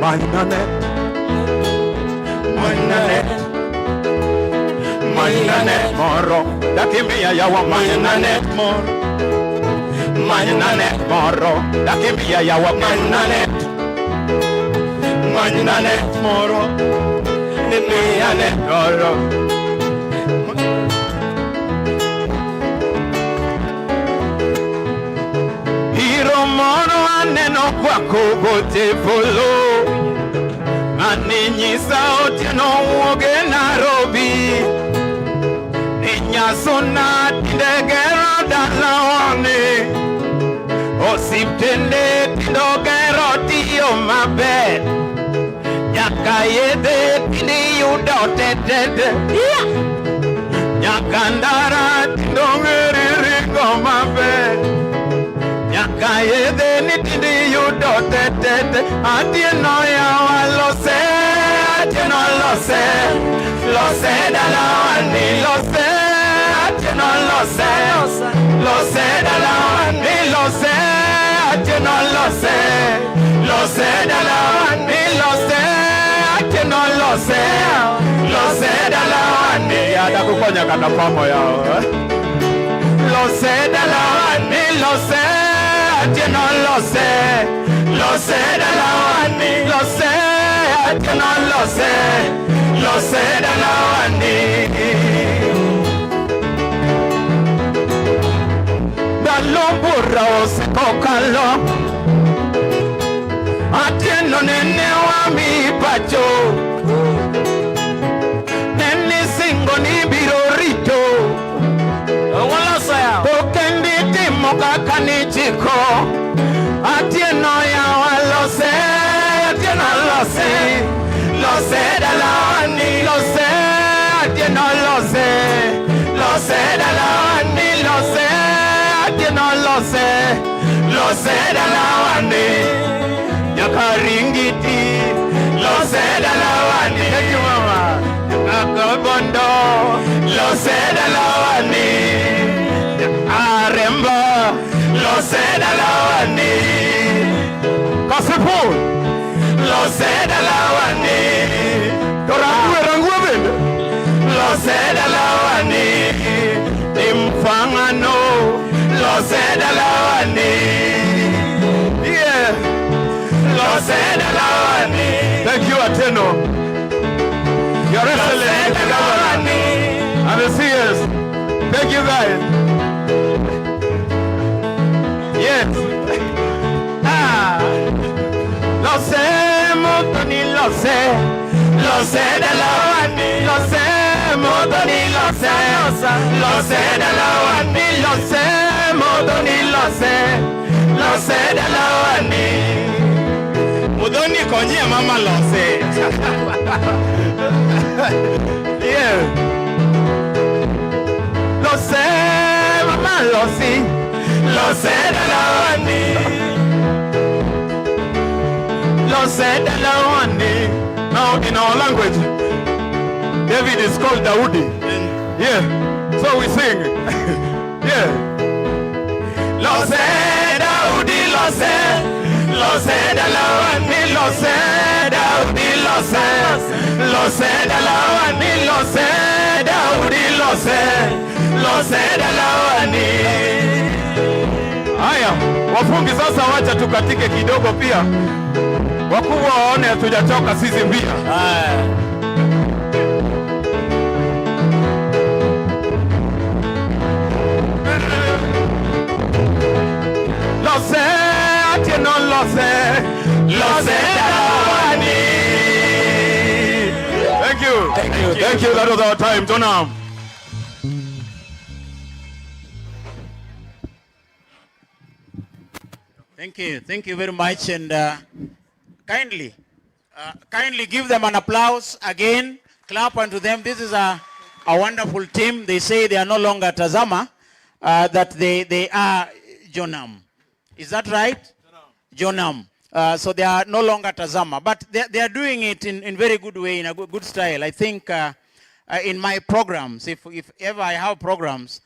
Manyanet, Manyanet, Manyanet moro, dakimia yawa Manyanet moro, Manyanet moro, dakimia yawa Manyanet, Manyanet moro, Nimianet moro. Hiro moro aneno kwako bote polo, Ninyisa Atieno uoge Nairobi, Ninyasona tindegero dalawane, Osiptende tindogero tiyo maber, Nyaka yedhe tindi yudo tetete, Nyaka ndara tindongeri ringo maber, Nyaka yedhe ni tindi yudo tetete. Atieno yawa lose, Atieno lose, lose dalawani lose, Atieno lose, lose dalawani lose, Atieno lose, lose dalawani lose, Atieno lose, lose dalawani. Yada kukonya kana pamo yao. Lose dalawani lose, Atieno lose, lose dalawani lose, Atieno lose, lose dalawani. Dalombura osekokalo, Atieno nene wa mi pacho, nene singo ni birorito, tokendi timo kaka ni chiko. Atieno yawa lose, Atieno lose, lose dalawani lose, Atieno lose, lose dalawani lose, Atieno lose, lose dalawani. Nyaka ringiti, lose dalawani. Thank you mama. Nyaka bondo, lose dalawani. Aremba, lose dalawani. Kasipul, lose dalawani. Rangue bende, lose dalawani. Imfangano, lose dalawani. Yeah, lose dalawani. Thank you Atieno. Your Excellency, the Governor, and the CS. Thank you guys. Yes. Lose Muthoni lose, lose dalawani lose, Muthoni lose, lose dalawani lose, Muthoni lose, lose dalawani. Muthoni konye mama lose. Yeah. Lose mama lose, lose dalawani. Lose dalawani. Now in our language, David is called Daudi. Yeah. So we sing. Yeah. Lose Daudi lose, lose dalawani lose, Daudi lose, lose dalawani lose, Daudi lose, lose dalawani. Haya, wafungi sasa wacha tukatike kidogo pia. Wakubwa waone hatujatoka sisi mbia. Lose, Atieno lose, lose dalawani. Thank you. Thank you. That was our time. Jonam. Thank you very much, and kindly give them an applause again. Clap unto them. This is a wonderful team. They say they are no longer Tazama, that they are Jonam. Is that right? Jonam. So they are no longer Tazama, but they are doing it in very good way, in a good style. I think in my programs, if ever I have programs,